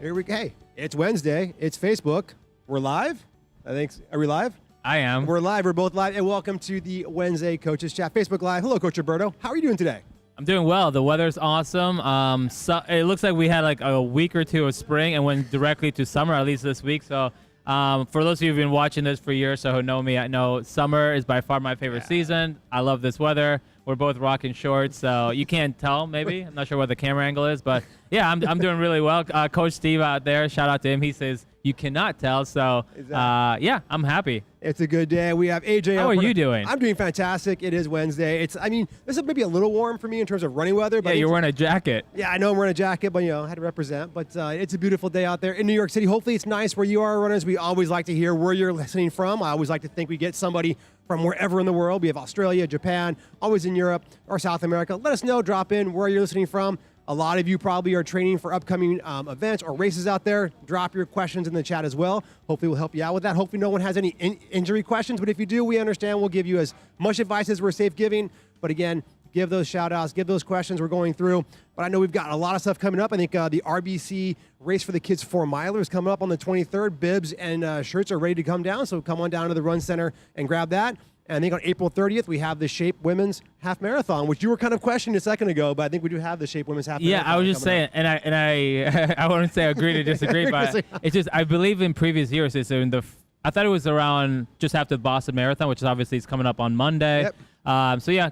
Here we go. Hey, it's Wednesday. It's Facebook. We're live. I think. Are we live? I am. We're live. We're both live. And welcome to the Wednesday Coaches Chat Facebook Live. Hello, Coach Roberto. How are you doing today? I'm doing well. The weather's awesome. So it looks like we had like a week or two of spring and went directly to summer, at least this week. So for those of you who've been watching this for years, so who know me, I know summer is by far my favorite season. I love this weather. We're both rocking shorts, so you can't tell maybe. I'm not sure what the camera angle is, but yeah, I'm doing really well. Coach Steve out there, shout out to him. He says you cannot tell, so yeah, I'm happy. It's a good day. We have AJ. How are you doing? I'm doing fantastic. It is Wednesday. This is maybe a little warm for me in terms of running weather. But yeah, you're wearing a jacket. Yeah, I know I'm wearing a jacket, but I had to represent. But it's a beautiful day out there in New York City. Hopefully it's nice where you are, runners. We always like to hear where you're listening from. I always like to think we get somebody from wherever in the world. We have Australia, Japan, always in Europe or South America. Let us know, drop in where you're listening from. A lot of you probably are training for upcoming events or races out there. Drop your questions in the chat as well. Hopefully we'll help you out with that. Hopefully no one has any injury questions, but if you do, we understand. We'll give you as much advice as we're safe giving. But again, give those shout outs, give those questions we're going through. But I know we've got a lot of stuff coming up. I think the RBC race for the kids 4-miler is coming up on the 23rd. Bibs and shirts are ready to come down, so come on down to the Run Center and grab that. And I think on April 30th, we have the Shape Women's Half Marathon, which you were kind of questioning a second ago, but I think we do have the Shape Women's Half Marathon. Yeah, I was just saying, and I wouldn't say agree to disagree, but it's just, I believe in previous years, I thought it was around just after the Boston Marathon, which is obviously is coming up on Monday. Yep. So yeah,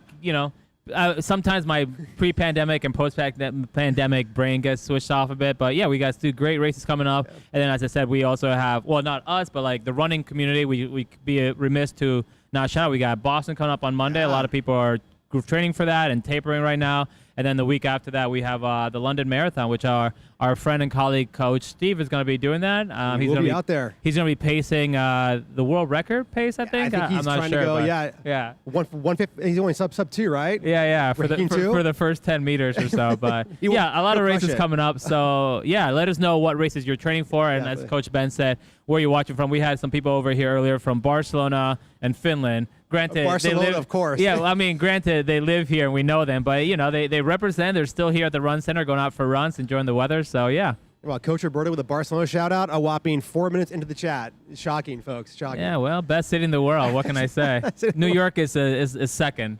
sometimes my pre-pandemic and post-pandemic brain gets switched off a bit, but yeah, we got two great races coming up. Yeah. And then, as I said, we also have, well, not us, but like the running community. We could be remiss to not shout out. We got Boston coming up on Monday. A lot of people are group training for that and tapering right now. And then the week after that, we have the London Marathon, which our friend and colleague, Coach Steve, is going to be doing that. He's going to be out there. He's going to be pacing the world record pace, I think. I think he's trying to go, yeah. 150. He's only sub 2, right? Yeah, for the first 10 meters or so. But yeah, a lot of races coming up. So yeah, let us know what races you're training for. And as Coach Ben said, where you're watching from. We had some people over here earlier from Barcelona and Finland. Granted, Barcelona, they live, of course. Yeah, well, I mean, granted, they live here and we know them, but they represent. They're still here at the Run Center, going out for runs, enjoying the weather. So yeah. Well, Coach Roberto with a Barcelona shout out, a whopping 4 minutes into the chat. Shocking, folks. Shocking. Yeah, well, best city in the world. What can I say? New York is second.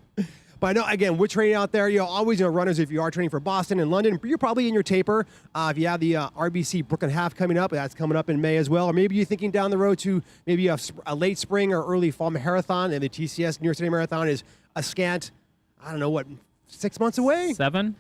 But I know, again, we're training out there. Always, runners, if you are training for Boston and London, you're probably in your taper. If you have the RBC Brooklyn Half coming up, that's coming up in May as well. Or maybe you're thinking down the road to maybe a late spring or early fall marathon, and the TCS New York City Marathon is a scant, 6 months away? 7?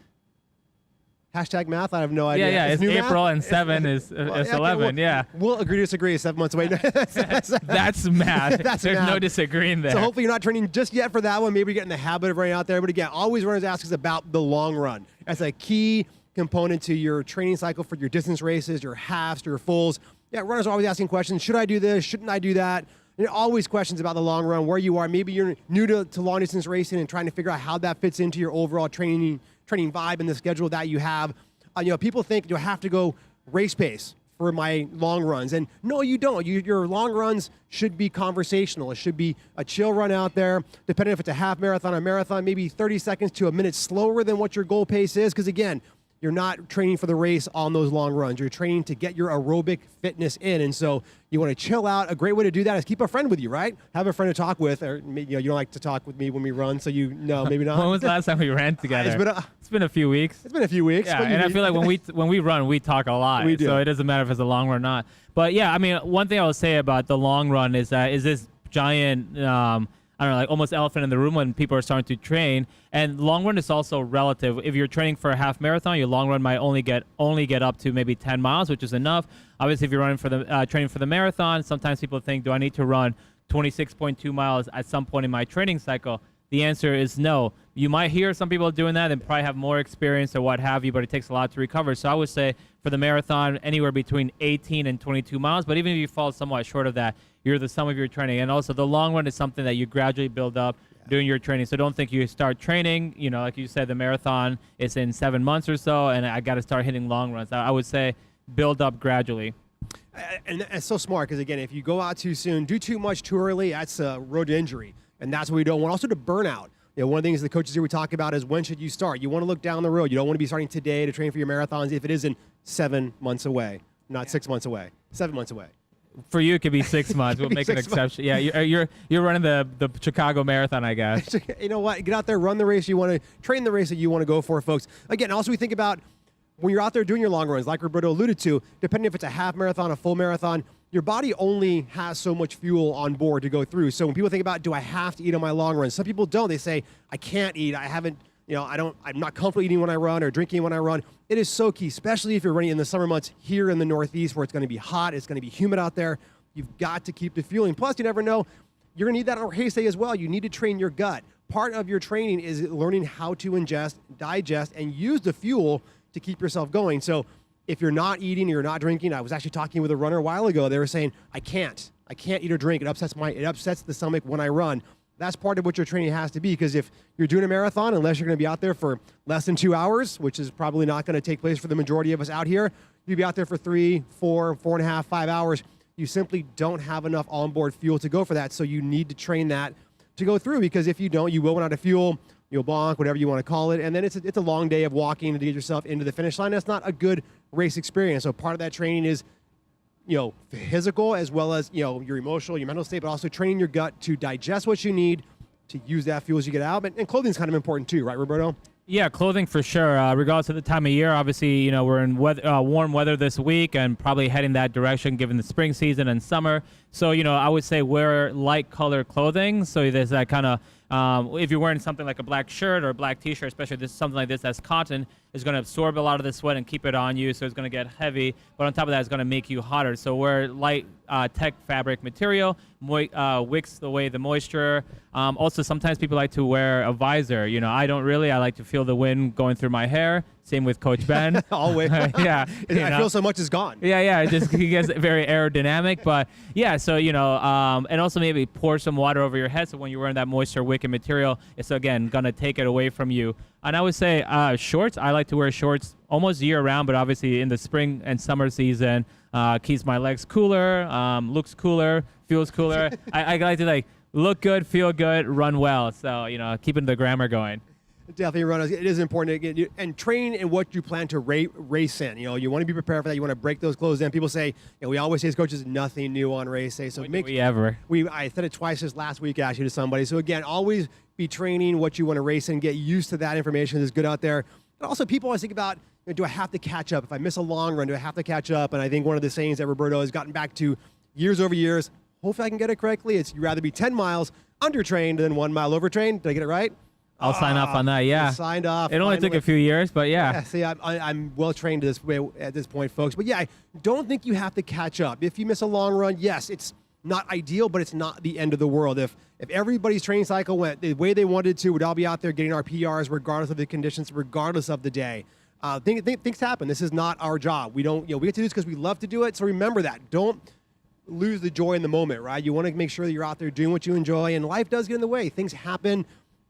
Hashtag math, I have no idea. Yeah, it's April math? And 7 is 11, yeah. We'll agree to disagree. 7 months away. That's math. There's no disagreeing there. So hopefully you're not training just yet for that one. Maybe you're getting the habit of running out there. But again, always runners ask us about the long run. That's a key component to your training cycle for your distance races, your halves, your fulls. Yeah, runners are always asking questions. Should I do this? Shouldn't I do that? Always questions about the long run, where you are. Maybe you're new to long distance racing and trying to figure out how that fits into your overall training vibe and the schedule that you have. People think you have to go race pace for my long runs. And no, you don't. Your long runs should be conversational. It should be a chill run out there, depending if it's a half marathon or marathon, maybe 30 seconds to a minute slower than what your goal pace is. Because again, you're not training for the race on those long runs. You're training to get your aerobic fitness in. And so you want to chill out. A great way to do that is keep a friend with you, right? Have a friend to talk with. Or you don't like to talk with me when we run, so no, maybe not. When was the last time we ran together? It's been a few weeks. It's been a few weeks. Yeah, and I feel like when we run, we talk a lot. We do. So it doesn't matter if it's a long run or not. But yeah, I mean, one thing I will say about the long run is this giant like almost elephant in the room when people are starting to train. And long run is also relative. If you're training for a half marathon, your long run might only get up to maybe 10 miles, which is enough. Obviously, if you're running for the training for the marathon, sometimes people think, do I need to run 26.2 miles at some point in my training cycle? The answer is no. You might hear some people doing that and probably have more experience or what have you, but it takes a lot to recover. So I would say for the marathon, anywhere between 18 and 22 miles. But even if you fall somewhat short of that, you're the sum of your training. And also the long run is something that you gradually build up doing your training. So don't think you start training, like you said, the marathon is in 7 months or so, and I got to start hitting long runs. I would say build up gradually. And it's so smart because, again, if you go out too soon, do too much too early, that's a road to injury. And that's what we don't want. Also to burnout. One of the things the coaches here we talk about is when should you start? You want to look down the road. You don't want to be starting today to train for your marathons if it isn't 7 months away. not 6 months away, 7 months away. For you, it could be 6 months. We'll be make an 6 exception. Yeah, you're running the Chicago Marathon, I guess. You know what? Get out there, run the race you want to, train the race that you want to go for, folks. Again, also we think about when you're out there doing your long runs, like Roberto alluded to, depending if it's a half marathon, a full marathon, your body only has so much fuel on board to go through. So when people think about, do I have to eat on my long runs? Some people don't. They say, I can't eat. I haven't, I'm not comfortable eating when I run or drinking when I run. It is so key, especially if you're running in the summer months here in the Northeast where it's going to be hot, it's going to be humid out there. You've got to keep the fueling. Plus, you never know, you're going to need that on race day as well. You need to train your gut. Part of your training is learning how to ingest, digest, and use the fuel to keep yourself going. So if you're not eating or you're not drinking, I was actually talking with a runner a while ago. They were saying, I can't eat or drink. It upsets the stomach when I run. That's part of what your training has to be, because if you're doing a marathon, unless you're going to be out there for less than 2 hours, which is probably not going to take place for the majority of us out here, you'll be out there for 3, 4, 4.5, 5 hours. You simply don't have enough onboard fuel to go for that. So you need to train that to go through, because if you don't, you will run out of fuel, you'll bonk, whatever you want to call it. And then it's a long day of walking to get yourself into the finish line. That's not a good race experience. So part of that training is, physical as well as, your emotional, your mental state, but also training your gut to digest what you need to use that fuel as you get out. And clothing is kind of important too, right, Roberto? Yeah, clothing for sure. Regardless of the time of year, obviously, we're in warm weather this week and probably heading that direction given the spring season and summer. So, I would say wear light color clothing. So there's that kind of, if you're wearing something like a black shirt or a black t-shirt, especially something like this that's cotton, is going to absorb a lot of the sweat and keep it on you. So it's going to get heavy. But on top of that, it's going to make you hotter. So wear light tech fabric material, wicks away the moisture. Also, sometimes people like to wear a visor. I don't really. I like to feel the wind going through my hair. Same with Coach Ben. Always. Yeah. I feel so much is gone. Yeah. He gets very aerodynamic. But yeah, so, and also maybe pour some water over your head. So when you're wearing that moisture wicking material, it's, again, going to take it away from you. And I would say shorts. I like to wear shorts almost year round, but obviously in the spring and summer season, keeps my legs cooler, looks cooler, feels cooler. I like to look good, feel good, run well. So, keeping the grammar going. Definitely, runners. It is important to get and train in what you plan to race in. You want to be prepared for that. You want to break those clothes in. People say, we always say as coaches, nothing new on race day. So I said it twice this last week actually to somebody. So again, always be training what you want to race in. Get used to that information that's good out there. And also, people always think about, do I have to catch up? If I miss a long run, do I have to catch up? And I think one of the sayings that Roberto has gotten back to years over years, hopefully I can get it correctly, it's you'd rather be 10 miles undertrained than 1 mile overtrained. Did I get it right? I'll sign off on that, yeah. Signed off. It only took a few years, but yeah. Yeah, see, I'm well trained at this point, folks. But yeah, I don't think you have to catch up. If you miss a long run, yes, it's not ideal, but it's not the end of the world. If everybody's training cycle went the way they wanted to, we'd all be out there getting our PRs regardless of the conditions, regardless of the day. Things happen. This is not our job. We don't, we get to do this because we love to do it. So remember that. Don't lose the joy in the moment, right? You want to make sure that you're out there doing what you enjoy, and life does get in the way. Things happen.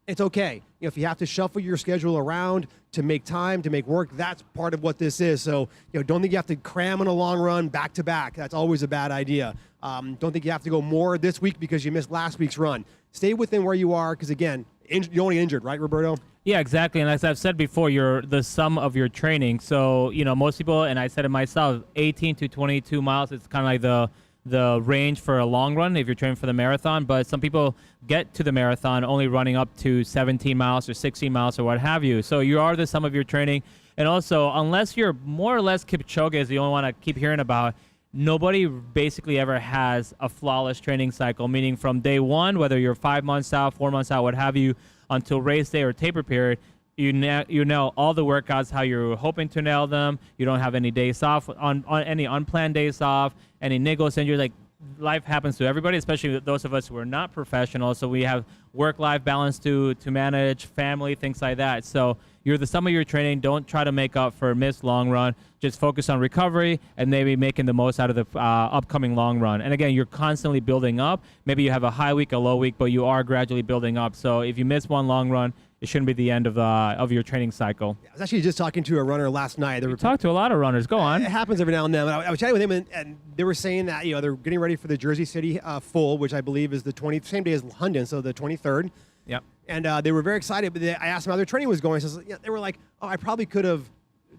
It's okay. If you have to shuffle your schedule around to make time, to make work, that's part of what this is. So, don't think you have to cram in a long run back to back. That's always a bad idea. Don't think you have to go more this week because you missed last week's run. Stay within where you are because, again, you're only injured, right, Roberto? Yeah, exactly. And as I've said before, you're the sum of your training. So, most people, and I said it myself, 18 to 22 miles, it's kind of like the range for a long run if you're training for the marathon. But some people get to the marathon only running up to 17 miles or 16 miles or what have you. So you are the sum of your training. And also, unless you're more or less Kipchoge, as the only one I keep hearing about, nobody basically ever has a flawless training cycle, meaning from day one, whether you're 5 months out, 4 months out, what have you, until race day or taper period, you nail all the workouts how you're hoping to nail them. You don't have any days off, on any unplanned days off, any niggles, and you're like, life happens to everybody, especially those of us who are not professionals. So we have work-life balance to manage, family, things like that. So you're the sum of your training. Don't try to make up for a missed long run. Just focus on recovery and maybe making the most out of the upcoming long run. And again, you're constantly building up. Maybe you have a high week, a low week, but you are gradually building up. So if you miss one long run, it shouldn't be the end of your training cycle. I was actually just talking to a runner last night. You talk to a lot of runners. Go on. It happens every now and then. I was chatting with him, and they were saying that they're getting ready for the Jersey City full, which I believe is the same day as London, so the 23rd. Yep. And they were very excited. But I asked them how their training was going. So they were like, "Oh, I probably could have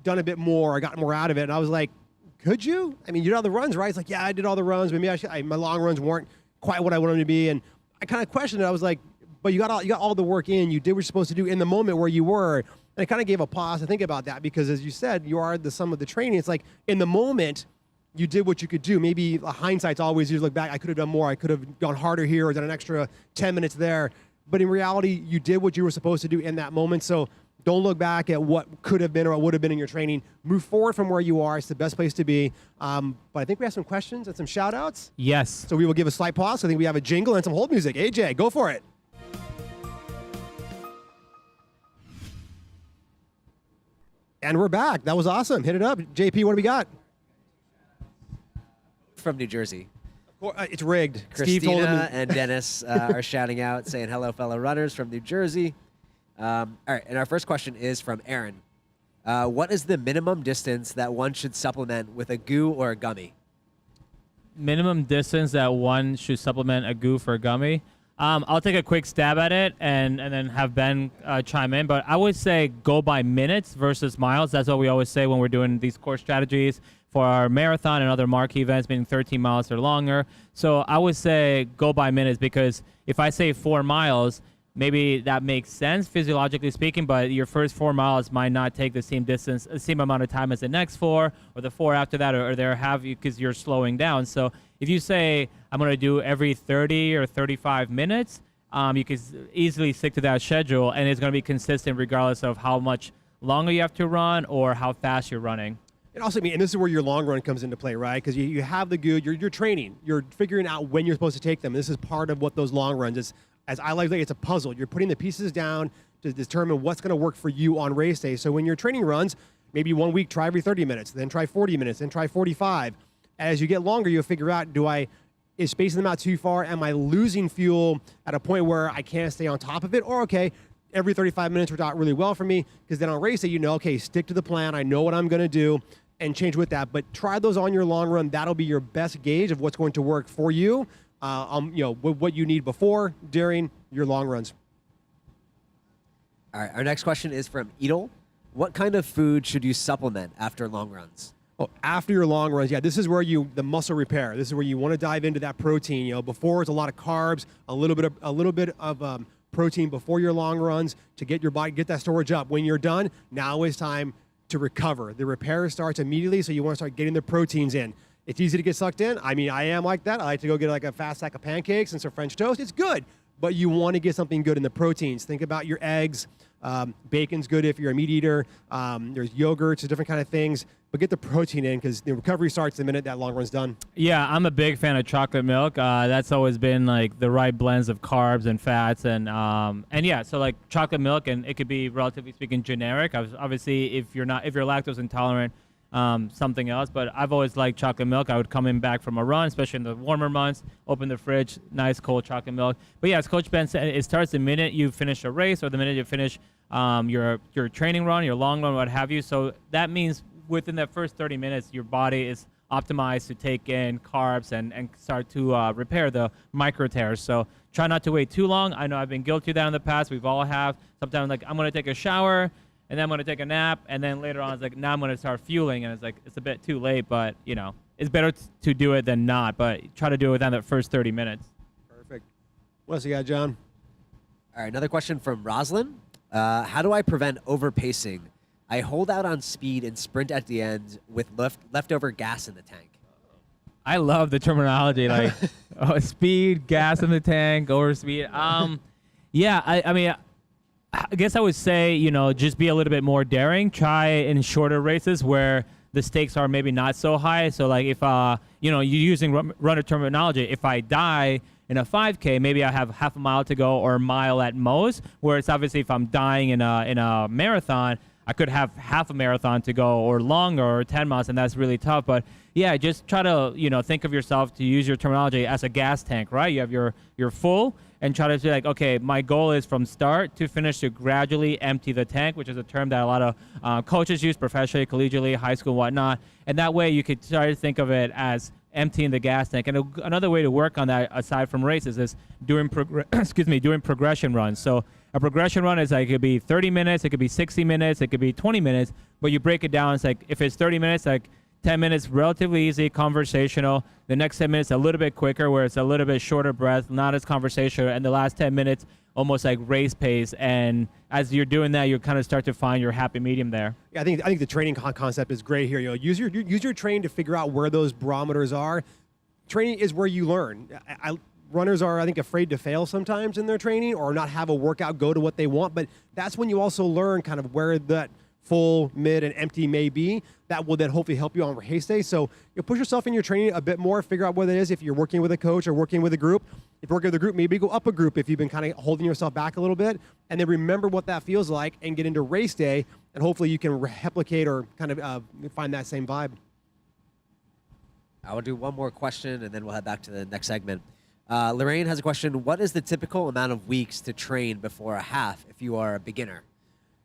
done a bit more. I got more out of it." And I was like, could you? I mean, you did all the runs, right? It's like, yeah, I did all the runs. Maybe my long runs weren't quite what I wanted them to be. And I kind of questioned it. I was like, but you got all the work in. You did what you're supposed to do in the moment where you were. And I kind of gave a pause to think about that because, as you said, you are the sum of the training. It's like in the moment, you did what you could do. Maybe hindsight's always, you look back, I could have done more. I could have gone harder here or done an extra 10 minutes there. But in reality, you did what you were supposed to do in that moment. So don't look back at what could have been or what would have been in your training. Move forward from where you are. It's the best place to be. But I think we have some questions and some shout outs. Yes. So we will give a slight pause. I think we have a jingle and some hold music. AJ, go for it. And we're back. That was awesome. Hit it up. JP, what do we got? From New Jersey. It's rigged. Christina Steve told him and Dennis are shouting out, saying hello, fellow runners from New Jersey. All right, and our first question is from Aaron. What is the minimum distance that one should supplement with a goo or a gummy? Minimum distance that one should supplement a goo for a gummy. I'll take a quick stab at it and then have Ben chime in. But I would say go by minutes versus miles. That's what we always say when we're doing these course strategies for our marathon and other marquee events, meaning 13 miles or longer. So I would say go by minutes because if I say 4 miles, maybe that makes sense physiologically speaking, but your first 4 miles might not take the same distance, the same amount of time as the next 4 or the 4 after that, or there have you because you're slowing down. So if you say I'm going to do every 30 or 35 minutes, you can easily stick to that schedule, and it's going to be consistent regardless of how much longer you have to run or how fast you're running. And also, and this is where your long run comes into play, right? Because you have the goo, you're training, you're figuring out when you're supposed to take them. This is part of what those long runs is. As I like, it's a puzzle. You're putting the pieces down to determine what's going to work for you on race day. So when your training runs, maybe 1 week try every 30 minutes, then try 40 minutes, then try 45. As you get longer, you'll figure out, is spacing them out too far? Am I losing fuel at a point where I can't stay on top of it? Or, okay, every 35 minutes worked out really well for me, because then on race day, okay, stick to the plan. I know what I'm going to do and change with that. But try those on your long run. That'll be your best gauge of what's going to work for you. What you need before, during your long runs. All right, our next question is from Edel. What kind of food should you supplement after long runs? Oh, after your long runs, this is where the muscle repair. This is where you want to dive into that protein. Before it's a lot of carbs, a little bit of protein before your long runs to get your body, get that storage up. When you're done, now is time to recover. The repair starts immediately, so you want to start getting the proteins in. It's easy to get sucked in. I mean, I am like that. I like to go get like a fast stack of pancakes and some French toast. It's good, but you want to get something good in the proteins. Think about your eggs. Bacon's good if you're a meat eater. There's yogurts, different kind of things. But get the protein in, because the recovery starts the minute that long run's done. Yeah, I'm a big fan of chocolate milk. That's always been like the right blends of carbs and fats, and yeah, so like chocolate milk, and it could be relatively speaking generic. Obviously, if you're lactose intolerant, something else. But I've always liked chocolate milk. I would come in back from a run, especially in the warmer months, open the fridge, nice cold chocolate milk. But yeah, as Coach Ben said, it starts the minute you finish a race or the minute you finish your training run, your long run, what have you. So that means within that first 30 minutes, your body is optimized to take in carbs and start to repair the micro tears. So try not to wait too long. I know I've been guilty of that in the past. We've all have. Sometimes like I'm going to take a shower, and then I'm going to take a nap, and then later on it's like, now I'm going to start fueling, and it's like, it's a bit too late, but it's better to do it than not, but try to do it within that first 30 minutes. Perfect. What else you got, John? All right, another question from Roslyn. How do I prevent overpacing? I hold out on speed and sprint at the end with leftover gas in the tank. I love the terminology, like speed, gas in the tank, overspeed. Yeah, I mean, I guess I would say, just be a little bit more daring. Try in shorter races where the stakes are maybe not so high. So like if, you're using runner terminology, if I die in a 5K, maybe I have half a mile to go or a mile at most, where it's obviously if I'm dying in a marathon, I could have half a marathon to go or longer or 10 miles, and that's really tough. But yeah, just try to, think of yourself, to use your terminology, as a gas tank, right? You have your full, and try to say like, okay, my goal is from start to finish to gradually empty the tank, which is a term that a lot of coaches use professionally, collegially, high school, whatnot. And that way you could try to think of it as emptying the gas tank. And another way to work on that, aside from races, is doing progression runs. So a progression run is like, it could be 30 minutes, it could be 60 minutes, it could be 20 minutes, but you break it down. It's like, if it's 30 minutes, like 10 minutes relatively easy, conversational. The next 10 minutes a little bit quicker, where it's a little bit shorter breath, not as conversational. And the last 10 minutes almost like race pace. And as you're doing that, you kind of start to find your happy medium there. Yeah, I think the training concept is great here. Use your training to figure out where those barometers are. Training is where you learn. Runners are, I think, afraid to fail sometimes in their training or not have a workout go to what they want. But that's when you also learn kind of where that full, mid, and empty may be. That will then hopefully help you on race day. So you push yourself in your training a bit more, figure out what it is if you're working with a coach or working with a group. If you're working with a group, maybe go up a group if you've been kind of holding yourself back a little bit. And then remember what that feels like and get into race day. And hopefully you can replicate or kind of find that same vibe. I will do one more question, and then we'll head back to the next segment. Lorraine has a question. What is the typical amount of weeks to train before a half if you are a beginner?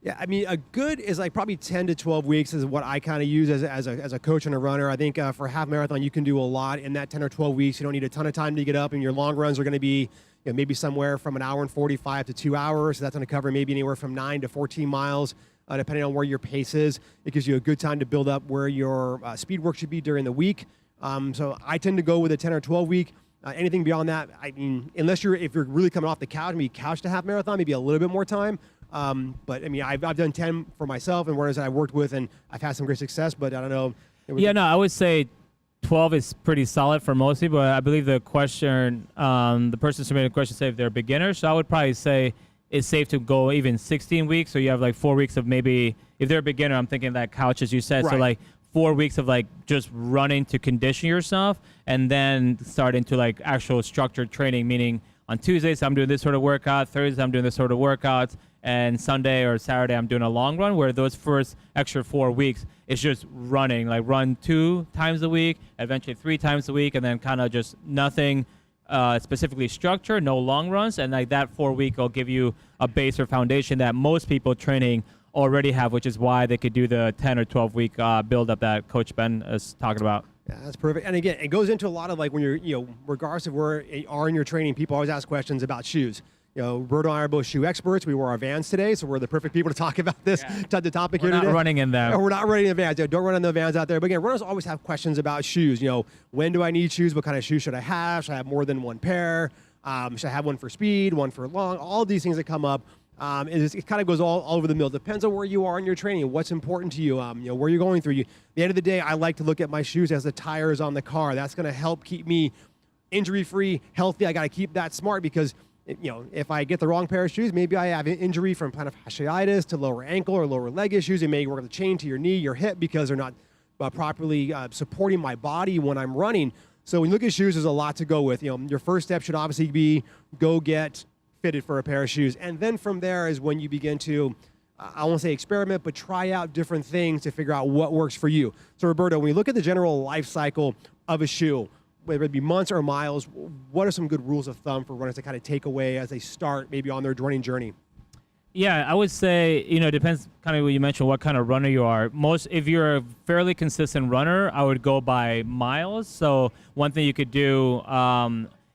Yeah, I mean, a good is like probably 10 to 12 weeks is what I kind of use as a coach and a runner. I think for a half marathon, you can do a lot in that 10 or 12 weeks. You don't need a ton of time to get up, and your long runs are going to be maybe somewhere from an hour and 45 to 2 hours. So that's going to cover maybe anywhere from 9 to 14 miles, depending on where your pace is. It gives you a good time to build up where your speed work should be during the week. So I tend to go with a 10 or 12 week. Anything beyond that, I mean, if you're really coming off the couch, maybe couch to half marathon, maybe a little bit more time. But I mean, I've done 10 for myself and runners that I've worked with, and I've had some great success. But I don't know. Yeah, no, I would say 12 is pretty solid for most people. I believe the question, the person submitting the question said if they're beginners. So I would probably say it's safe to go even 16 weeks. So you have like 4 weeks of maybe, if they're a beginner, I'm thinking that couch, as you said. Right. So like 4 weeks of like just running to condition yourself, and then start into like actual structured training, meaning on Tuesdays I'm doing this sort of workout, Thursdays I'm doing this sort of workouts, and Sunday or Saturday I'm doing a long run, where those first extra 4 weeks is just running, like run 2 times a week, eventually 3 times a week, and then kind of just nothing specifically structured, no long runs, and like that 4 week will give you a base or foundation that most people training already have, which is why they could do the 10 or 12 week build up that Coach Ben is talking about. Yeah, that's perfect. And again, it goes into a lot of like when you're, regardless of where you are in your training, people always ask questions about shoes. Roberto and I are both shoe experts. We wore our Vans today, so we're the perfect people to talk about this type of topic We're here today. not running in them. We're not running in the Vans. Don't run in the Vans out there. But again, runners always have questions about shoes. When do I need shoes? What kind of shoes should I have? Should I have more than one pair? Should I have one for speed, one for long? All these things that come up. It kind of goes all over the mill. Depends on where you are in your training, what's important to you, where you're going through. At the end of the day, I like to look at my shoes as the tires on the car. That's going to help keep me injury-free, healthy. I got to keep that smart because, if I get the wrong pair of shoes, maybe I have an injury from plantar fasciitis to lower ankle or lower leg issues. It may work the chain to your knee, your hip, because they're not properly supporting my body when I'm running. So when you look at shoes, there's a lot to go with. Your first step should obviously be go get fitted for a pair of shoes. And then from there is when you begin to, I won't say experiment, but try out different things to figure out what works for you. So Roberto, when we look at the general life cycle of a shoe, whether it be months or miles, what are some good rules of thumb for runners to kind of take away as they start maybe on their running journey? Yeah, I would say, it depends kind of what you mentioned, what kind of runner you are. If you're a fairly consistent runner, I would go by miles. So one thing you could do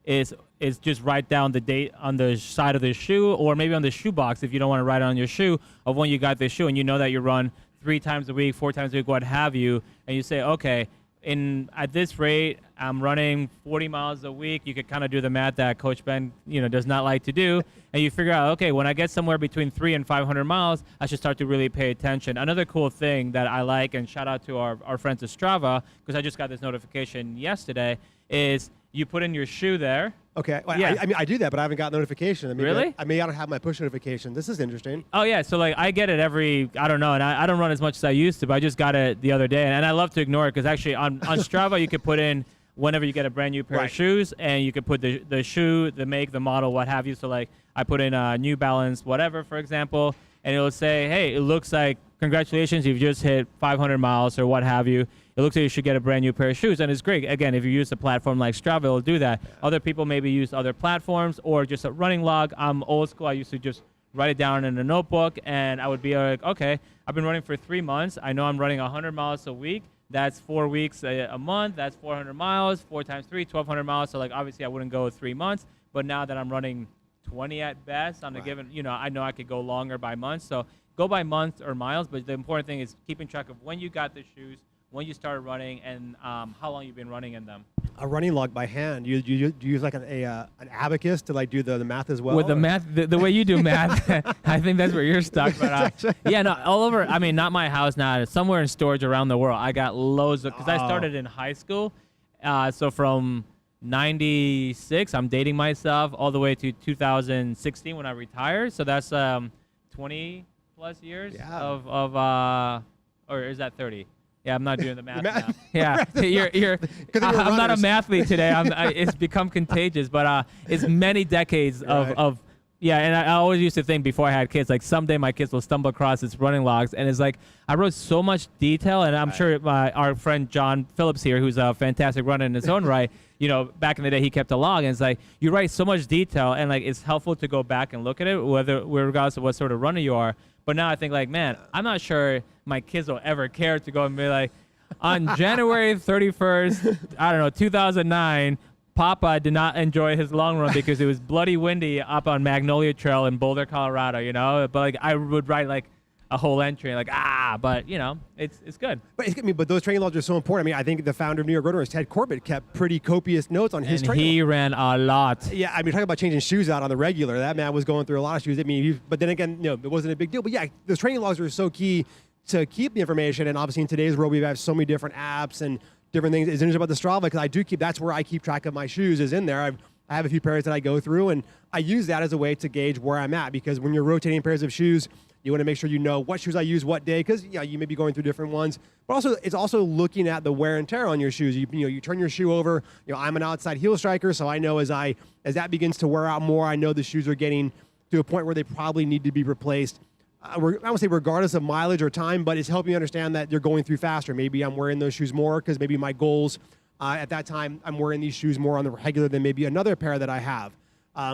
is just write down the date on the side of the shoe, or maybe on the shoe box if you don't want to write it on your shoe, of when you got the shoe, and you know that you run 3 times a week, 4 times a week, what have you, and you say, okay, at this rate, I'm running 40 miles a week. You could kind of do the math that Coach Ben, does not like to do, and you figure out, okay, when I get somewhere between 300 and 500 miles, I should start to really pay attention. Another cool thing that I like, and shout out to our friends at Strava, because I just got this notification yesterday, is you put in your shoe there. Okay. Well, Yeah. I do that, but I haven't got notification. Really? I may not have my push notification. This is interesting. Oh, yeah. So, like, I get it I don't know, and I don't run as much as I used to, but I just got it the other day, and I love to ignore it because actually on Strava, you could put in whenever you get a brand new pair of shoes, and you could put the shoe, the make, the model, what have you. So, like, I put in a New Balance whatever, for example, and it will say, hey, it looks like, congratulations, you've just hit 500 miles or what have you. It looks like you should get a brand new pair of shoes, and it's great. Again, if you use a platform like Strava, it'll do that. Other people maybe use other platforms or just a running log. I'm old school. I used to just write it down in a notebook, and I would be like, okay, I've been running for 3 months. I know I'm running 100 miles a week. That's 4 weeks a month. That's 400 miles. 4 times 3, 1,200 miles. So, like, obviously, I wouldn't go 3 months. But now that I'm running 20 at best on a given, I know I could go longer by months. So go by months or miles. But the important thing is keeping track of when you got the shoes, when you started running, and how long you've been running in them. A running log by hand. You use like an abacus to like do the math as well? With the math, the way you do math, I think that's where you're stuck. But yeah, no, all over. I mean, not my house, not somewhere in storage around the world. I got loads of, because I started in high school. So from 96, I'm dating myself, all the way to 2016 when I retired. So that's 20 plus years of or is that 30? Yeah, I'm not doing the math now. Yeah, I'm not a mathlete today. It's become contagious, but it's many decades of yeah. And I always used to think before I had kids, like someday my kids will stumble across its running logs, and it's like I wrote so much detail, and I'm sure our friend John Phillips here, who's a fantastic runner in his own right, you know, back in the day he kept a log, and it's like you write so much detail, and like it's helpful to go back and look at it, regardless of what sort of runner you are. But now I think like, man, I'm not sure my kids will ever care to go and be like, on January 31st, I don't know, 2009, Papa did not enjoy his long run because it was bloody windy up on Magnolia Trail in Boulder, Colorado, you know? But like I would write like a whole entry like, but you know, it's good. But those training logs are so important. I mean, I think the founder of New York Road Runners, Ted Corbett, kept pretty copious notes on his training. He ran a lot. Yeah, I mean, talking about changing shoes out on the regular, that man was going through a lot of shoes. I mean, but then again, you know, it wasn't a big deal. But yeah, those training logs are so key to keep the information. And obviously in today's world, we have so many different apps and different things. It's interesting about the Strava because that's where I keep track of my shoes is in there. I have a few pairs that I go through, and I use that as a way to gauge where I'm at, because when you're rotating pairs of shoes, you want to make sure you know what shoes I use what day, because you may be going through different ones. But also, it's also looking at the wear and tear on your shoes. You turn your shoe over. I'm an outside heel striker, so I know as that begins to wear out more, I know the shoes are getting to a point where they probably need to be replaced. I won't say regardless of mileage or time, but it's helping you understand that you're going through faster. Maybe I'm wearing those shoes more because maybe my goals at that time, I'm wearing these shoes more on the regular than maybe another pair that I have.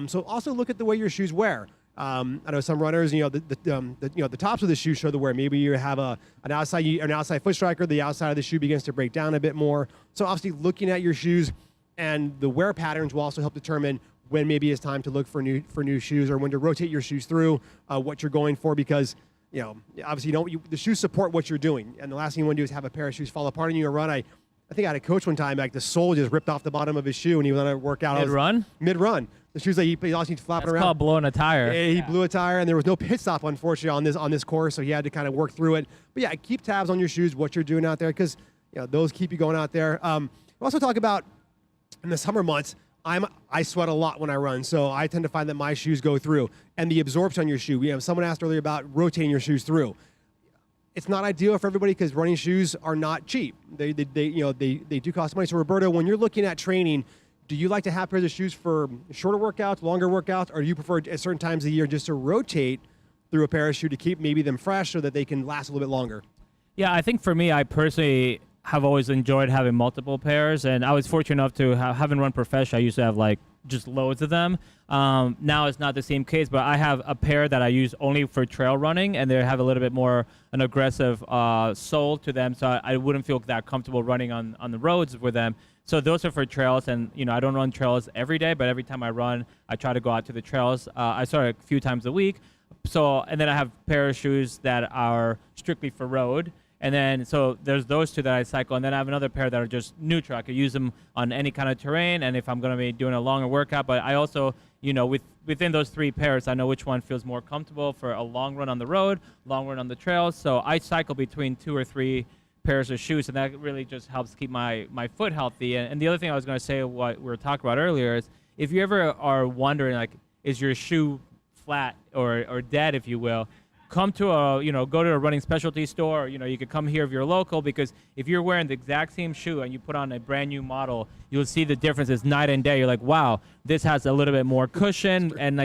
So also look at the way your shoes wear. I know some runners, the tops of the shoe show the wear. Maybe you have an outside foot striker, the outside of the shoe begins to break down a bit more. So obviously looking at your shoes and the wear patterns will also help determine when maybe it's time to look for new shoes, or when to rotate your shoes through what you're going for, because obviously the shoes support what you're doing, and the last thing you want to do is have a pair of shoes fall apart in your run. I think I had a coach one time, like the sole just ripped off the bottom of his shoe, and he was on a workout. Mid-run. The shoes he also needs flapping around. That's called blowing a tire. He blew a tire, and there was no pit stop, unfortunately, on this course, so he had to kind of work through it. But yeah, keep tabs on your shoes, what you're doing out there, because those keep you going out there. We'll also talk about in the summer months, I sweat a lot when I run, so I tend to find that my shoes go through, and the absorption on your shoe. Someone asked earlier about rotating your shoes through. It's not ideal for everybody because running shoes are not cheap. They do cost money. So Roberto, when you're looking at training, do you like to have pairs of shoes for shorter workouts, longer workouts, or do you prefer at certain times of the year just to rotate through a pair of shoes to keep maybe them fresh so that they can last a little bit longer? Yeah, I think for me, I personally have always enjoyed having multiple pairs, and I was fortunate enough to having run professional. I used to have like just loads of them. Now it's not the same case, but I have a pair that I use only for trail running, and they have a little bit more an aggressive sole to them, so I wouldn't feel that comfortable running on the roads with them. So those are for trails, and I don't run trails every day, but every time I run, I try to go out to the trails. I start a few times a week. And then I have a pair of shoes that are strictly for road. And then, so there's those two that I cycle, and then I have another pair that are just neutral. I could use them on any kind of terrain, and if I'm going to be doing a longer workout. But I also, within those three pairs, I know which one feels more comfortable for a long run on the road, long run on the trails. So I cycle between 2 or 3 pairs of shoes, and that really just helps keep my foot healthy. And the other thing I was going to say, what we were talking about earlier, is if you ever are wondering, like, is your shoe flat or dead, if you will, come to go to a running specialty store, or, you could come here if you're local, because if you're wearing the exact same shoe and you put on a brand new model, you'll see the difference is night and day. You're like, wow, this has a little bit more cushion, and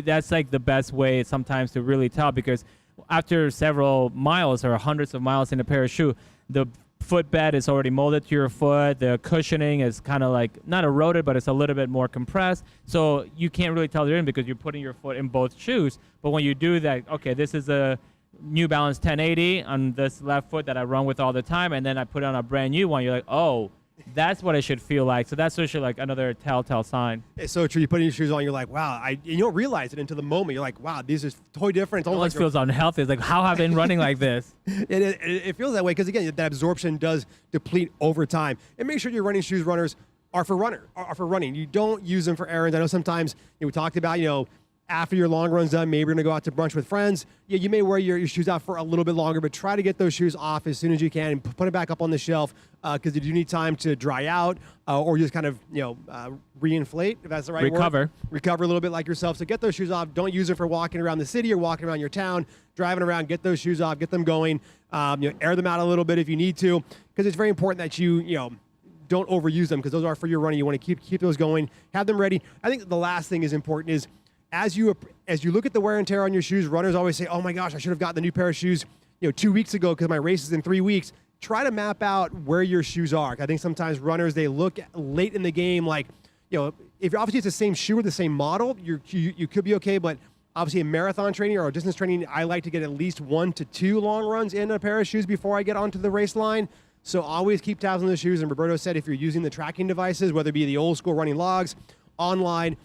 that's like the best way sometimes to really tell, because after several miles or hundreds of miles in a pair of shoe, the footbed is already molded to your foot. The cushioning is kind of like not eroded, but it's a little bit more compressed. So you can't really tell the difference because you're putting your foot in both shoes. But when you do that, okay, this is a New Balance 1080 on this left foot that I run with all the time, and then I put on a brand new one. You're like, oh, That's what it should feel like. So that's usually like another telltale sign. It's so true. You put your shoes on, you're like, wow. You don't realize it until the moment. You're like, wow, these are totally different. It's It almost almost like feels unhealthy. It's like, how have I been running like this? it feels that way because, again, that absorption does deplete over time. And make sure your running shoes, runners, are for running. You don't use them for errands. I know sometimes we talked about, after your long run's done, maybe you're going to go out to brunch with friends. Yeah, you may wear your shoes out for a little bit longer, but try to get those shoes off as soon as you can and put it back up on the shelf because you do need time to dry out or just kind of, reinflate, if that's the right word. Recover a little bit like yourself. So get those shoes off. Don't use them for walking around the city or walking around your town, driving around. Get those shoes off. Get them going. Air them out a little bit if you need to because it's very important that you don't overuse them because those are for your running. You want to keep those going. Have them ready. I think the last thing is important is as you look at the wear and tear on your shoes, runners always say, oh my gosh, I should have gotten the new pair of shoes 2 weeks ago because my race is in 3 weeks. Try to map out where your shoes are. I think sometimes runners, they look late in the game like, if obviously it's the same shoe or the same model, you could be okay, but obviously in marathon training or distance training, I like to get at least 1 to 2 long runs in a pair of shoes before I get onto the race line. So always keep tabs on the shoes. And Roberto said if you're using the tracking devices, whether it be the old school running logs, online,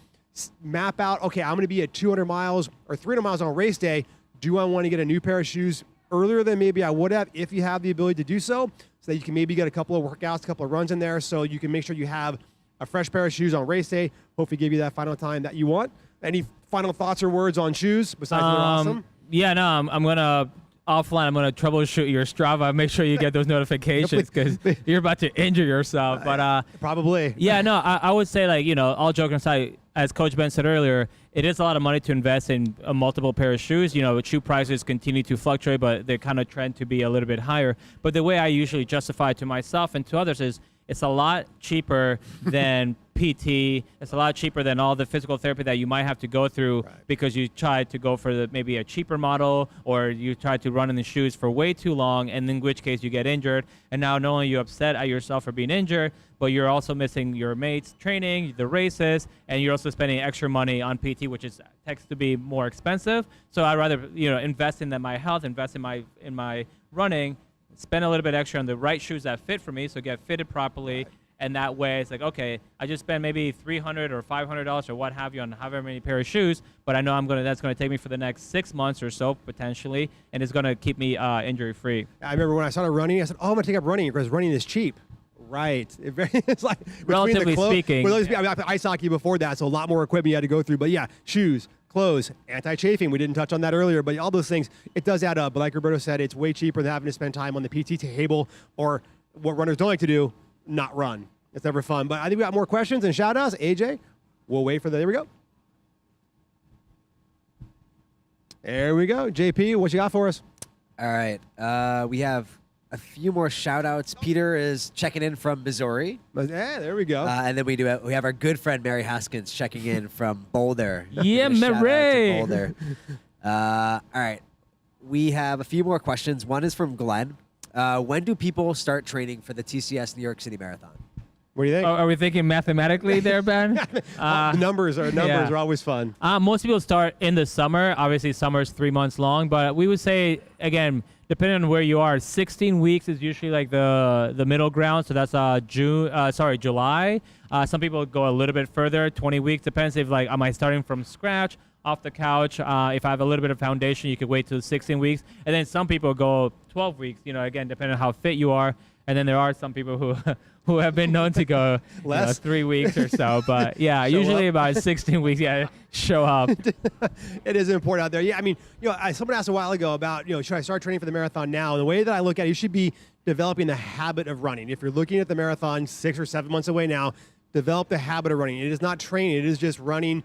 map out, okay, I'm going to be at 200 miles or 300 miles on race day. Do I want to get a new pair of shoes earlier than maybe I would have if you have the ability to do so that you can maybe get a couple of workouts, a couple of runs in there so you can make sure you have a fresh pair of shoes on race day. Hopefully give you that final time that you want. Any final thoughts or words on shoes besides they're awesome? Yeah, no, I'm going to offline, I'm going to troubleshoot your Strava. Make sure you get those notifications because you're about to injure yourself. But probably. Yeah, no, I would say all joking aside, as Coach Ben said earlier, it is a lot of money to invest in a multiple pair of shoes. Shoe prices continue to fluctuate, but they kind of trend to be a little bit higher. But the way I usually justify it to myself and to others is it's a lot cheaper than PT. It's a lot cheaper than all the physical therapy that you might have to go through because you tried to go for maybe a cheaper model or you tried to run in the shoes for way too long, and in which case you get injured. And now not only are you upset at yourself for being injured, but you're also missing your mates' training, the races, and you're also spending extra money on PT, which tends to be more expensive. So I'd rather invest in my health, invest in my running, spend a little bit extra on the right shoes that fit for me, so get fitted properly. And that way, it's like, okay, I just spent maybe $300 or $500 or what have you on however many pair of shoes, but I know that's going to take me for the next 6 months or so potentially, and it's going to keep me injury free. I remember when I started running, I said, "Oh, I'm going to take up running because running is cheap." Right. It's like relatively speaking. Ice hockey before that, so a lot more equipment you had to go through. But yeah, shoes, clothes, anti-chafing. We didn't touch on that earlier, but all those things, it does add up. But like Roberto said, it's way cheaper than having to spend time on the PT table or what runners don't like to do, not run. It's never fun. But I think we got more questions and shout outs. AJ, we'll wait for there we go. There we go. JP, what you got for us? All right. We have a few more shout outs. Peter is checking in from Missouri. Yeah, there we go. And then we have our good friend Mary Haskins checking in from Boulder. Yeah, Mary. Boulder. All right. We have a few more questions. One is from Glenn. When do people start training for the TCS New York City Marathon? What do you think? Are we thinking mathematically there, Ben? Numbers are always fun. Most people start in the summer. Obviously, summer's 3 months long, but we would say, again, depending on where you are, 16 weeks is usually like the middle ground. So that's July. Some people go a little bit further, 20 weeks. Depends if am I starting from scratch, off the couch. If I have a little bit of foundation, you could wait till 16 weeks. And then some people go 12 weeks, again, depending on how fit you are. And then there are some people who have been known to go 3 weeks or so. But yeah, usually about 16 weeks, show up. It is important out there. Yeah, I mean, someone asked a while ago about, should I start training for the marathon now? And the way that I look at it, you should be developing the habit of running. If you're looking at the marathon 6 or 7 months away now, develop the habit of running. It is not training. It is just running.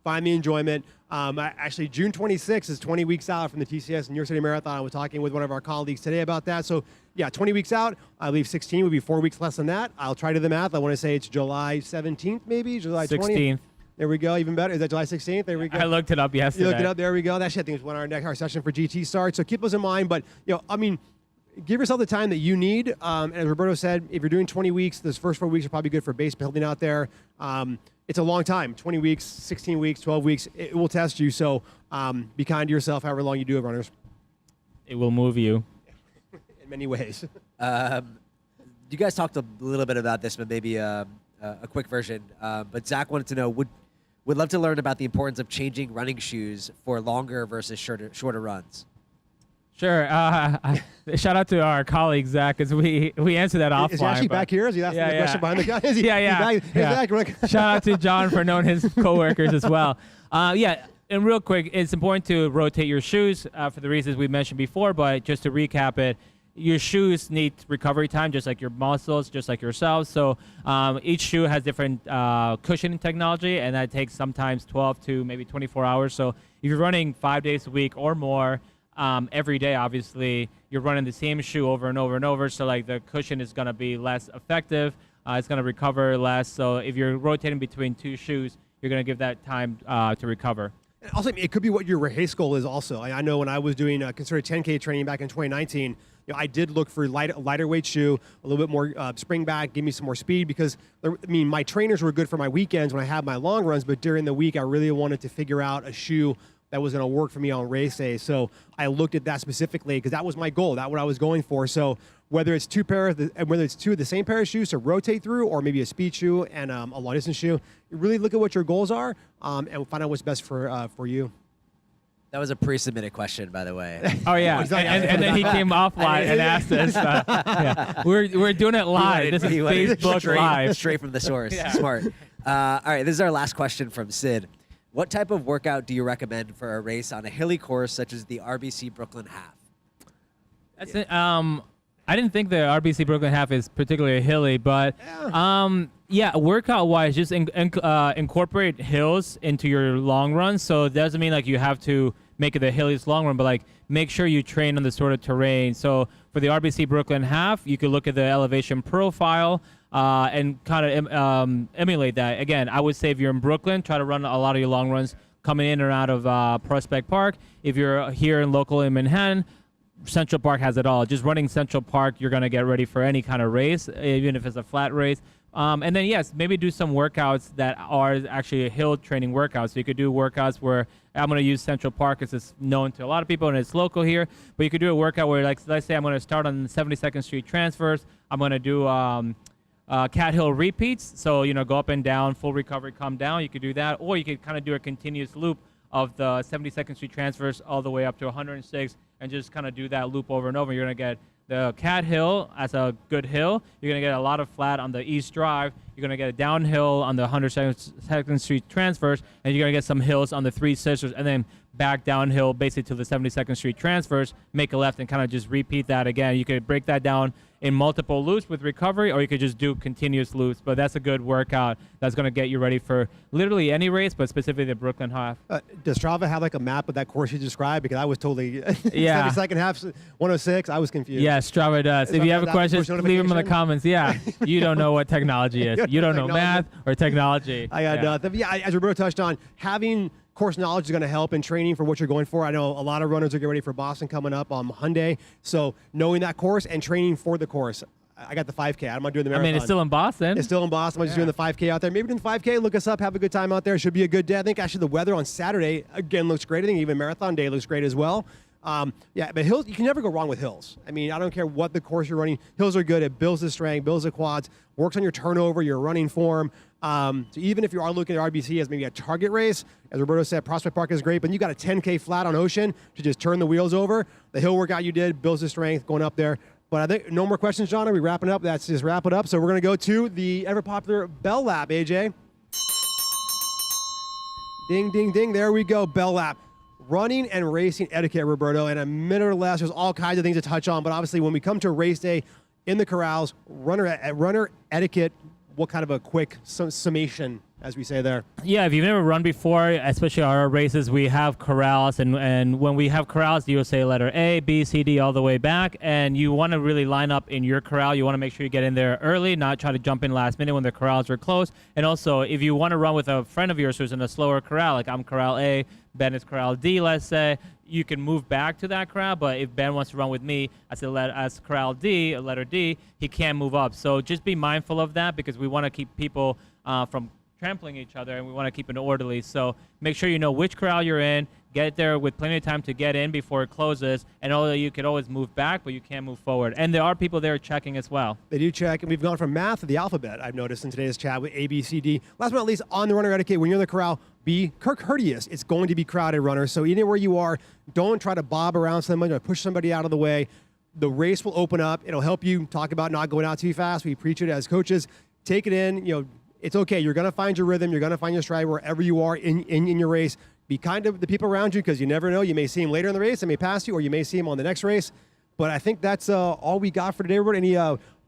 Find the enjoyment. Actually, June 26th is 20 weeks out from the TCS New York City Marathon. I was talking with one of our colleagues today about that. So, yeah, 20 weeks out. I believe 16 would be 4 weeks less than that. I'll try to do the math. I want to say it's July 17th, maybe? July 20th? 16th. There we go. Even better. Is that July 16th? There we go. I looked it up yesterday. You looked it up. There we go. That shit, I think, is when our session for GT starts. So keep those in mind. But, give yourself the time that you need. As Roberto said, if you're doing 20 weeks, those first 4 weeks are probably good for base building out there. It's a long time, 20 weeks, 16 weeks, 12 weeks. It will test you. So be kind to yourself however long you do it, runners. It will move you. In many ways. you guys talked a little bit about this, but maybe a quick version. But Zach wanted to know, would love to learn about the importance of changing running shoes for longer versus shorter runs. Sure. Shout out to our colleague Zach, because we answered that offline. Is he actually back here? Is he asking the question behind the guy? Is he, yeah. He's back? Shout out to John for knowing his coworkers as well. And real quick, it's important to rotate your shoes for the reasons we mentioned before. But just to recap it, your shoes need recovery time, just like your muscles, just like yourselves. So each shoe has different cushioning technology, and that takes sometimes 12 to maybe 24 hours. So if you're running 5 days a week or more, every day, obviously, you're running the same shoe over and over and over. So like the cushion is going to be less effective. It's going to recover less. So if you're rotating between two shoes, you're going to give that time to recover. And also, it could be what your race goal is also. I know when I was doing considered 10K training back in 2019, I did look for lighter weight shoe, a little bit more spring back, give me some more speed, because my trainers were good for my weekends when I had my long runs, but during the week I really wanted to figure out a shoe that was going to work for me on race day. So I looked at that specifically because that was my goal. That's what I was going for. So whether it's two of the same pair of shoes to rotate through, or maybe a speed shoe and a long distance shoe, you really look at what your goals are and find out what's best for you. That was a pre-submitted question, by the way. Oh yeah, and then he came offline and asked us. We're doing it live. This is Facebook Live, straight from the source. Yeah. Smart. All right, this is our last question from Sid. What type of workout do you recommend for a race on a hilly course such as the RBC Brooklyn Half? That's it. I didn't think the RBC Brooklyn Half is particularly hilly, but workout-wise, just incorporate hills into your long run. So it doesn't mean like you have to make it the hilliest long run, but like make sure you train on the sort of terrain. So for the RBC Brooklyn Half, you could look at the elevation profile and kind of emulate that. Again, I would say if you're in Brooklyn, try to run a lot of your long runs coming in or out of Prospect Park. If you're here local in Manhattan, Central Park has it all. Just running Central Park, you're going to get ready for any kind of race, even if it's a flat race. And then, yes, maybe do some workouts that are actually hill training workouts. So you could do workouts where I'm going to use Central Park because it's known to a lot of people and it's local here. But you could do a workout where, like, let's say I'm going to start on 72nd Street transfers. I'm going to do Cat Hill repeats. So, go up and down, full recovery, come down. You could do that. Or you could kind of do a continuous loop of the 72nd Street transfers all the way up to 106 and just kind of do that loop over and over. You're going to get the Cat Hill as a good hill. You're going to get a lot of flat on the East Drive. You're going to get a downhill on the 102nd Street transfers, and you're going to get some hills on the Three Sisters, and then back downhill basically to the 72nd Street transfers, make a left, and kind of just repeat that again. You could break that down in multiple loops with recovery, or you could just do continuous loops. But that's a good workout that's going to get you ready for literally any race, but specifically the Brooklyn Half. Does Strava have like a map of that course you described? Because I was totally 72nd half, 106. I was confused. Yeah, Strava does. If you have a question, leave them in the comments. Yeah, you don't know what technology is. You don't know math or technology. I got nothing. Yeah, as Roberto touched on, having course knowledge is going to help in training for what you're going for. I know a lot of runners are getting ready for Boston coming up on Hyundai. So knowing that course and training for the course. I got the 5K. I'm not doing the marathon. I mean, it's still in Boston. It's still in Boston. I'm just doing the 5K out there. Maybe doing the 5K. Look us up. Have a good time out there. Should be a good day. I think actually the weather on Saturday, again, looks great. I think even marathon day looks great as well. But hills, you can never go wrong with hills. I mean, I don't care what the course you're running. Hills are good. It builds the strength, builds the quads, works on your turnover, your running form. So even if you are looking at RBC as maybe a target race, as Roberto said, Prospect Park is great, but you got a 10K flat on Ocean to just turn the wheels over. The hill workout you did builds the strength going up there. But I think no more questions, John. Are we wrapping up? That's just wrap it up. So we're going to go to the ever-popular bell lap, AJ. Ding, ding, ding. There we go, bell lap. Running and racing etiquette, Roberto. In a minute or less, there's all kinds of things to touch on. But obviously, when we come to race day in the corrals, runner etiquette, what kind of a quick summation, as we say there? Yeah, if you've never run before, especially our races, we have corrals. And when we have corrals, you'll say letter A, B, C, D, all the way back. And you want to really line up in your corral. You want to make sure you get in there early, not try to jump in last minute when the corrals are closed. And also, if you want to run with a friend of yours who's in a slower corral, like I'm corral A, Ben is corral D, let's say, you can move back to that corral. But if Ben wants to run with me as corral D, letter D, he can't move up. So just be mindful of that because we want to keep people from trampling each other, and we want to keep it orderly. So make sure you know which corral you're in. Get there with plenty of time to get in before it closes. And although you could always move back, but you can't move forward. And there are people there checking as well. They do check, and we've gone from math to the alphabet, I've noticed in today's chat with A, B, C, D. Last but not least, on the runner etiquette, when you're in the corral, be courteous. It's going to be crowded, runners. So anywhere you are, don't try to bob around somebody or push somebody out of the way. The race will open up. It'll help you talk about not going out too fast. We preach it as coaches. Take it in. It's okay. You're going to find your rhythm. You're going to find your stride wherever you are in your race. Be kind to the people around you because you never know. You may see them later in the race. They may pass you, or you may see them on the next race. But I think that's all we got for today, Robert. Any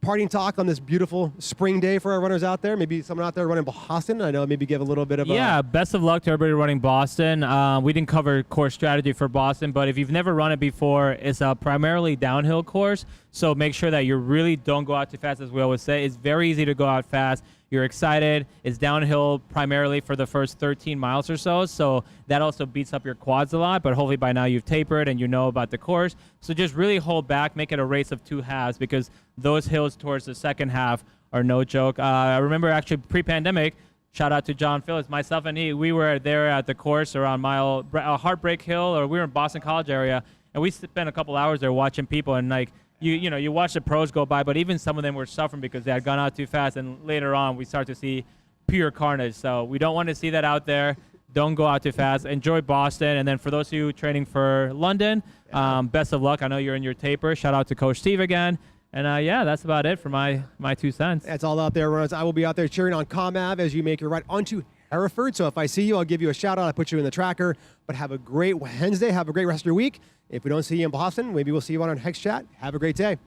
parting talk on this beautiful spring day for our runners out there? Maybe someone out there running Boston. I know maybe give a little bit of best of luck to everybody running Boston. We didn't cover course strategy for Boston, but if you've never run it before, it's a primarily downhill course. So make sure that you really don't go out too fast, as we always say. It's very easy to go out fast. You're excited. It's downhill primarily for the first 13 miles or so. So that also beats up your quads a lot. But hopefully by now you've tapered and you know about the course. So just really hold back. Make it a race of two halves because those hills towards the second half are no joke. I remember actually pre-pandemic, shout out to John Phillips, myself and he, we were there at the course around Heartbreak Hill, or we were in Boston College area. And we spent a couple hours there watching people, and like, you watch the pros go by, but even some of them were suffering because they had gone out too fast. And later on, we start to see pure carnage. So we don't want to see that out there. Don't go out too fast. Enjoy Boston. And then for those of you training for London, best of luck. I know you're in your taper. Shout out to Coach Steve again. And that's about it for my 2 cents. That's all out there, runners. I will be out there cheering on ComAv as you make your ride onto Hereford. So if I see you, I'll give you a shout out. I'll put you in the tracker. But have a great Wednesday. Have a great rest of your week. If we don't see you in Boston, maybe we'll see you on our next chat. Have a great day.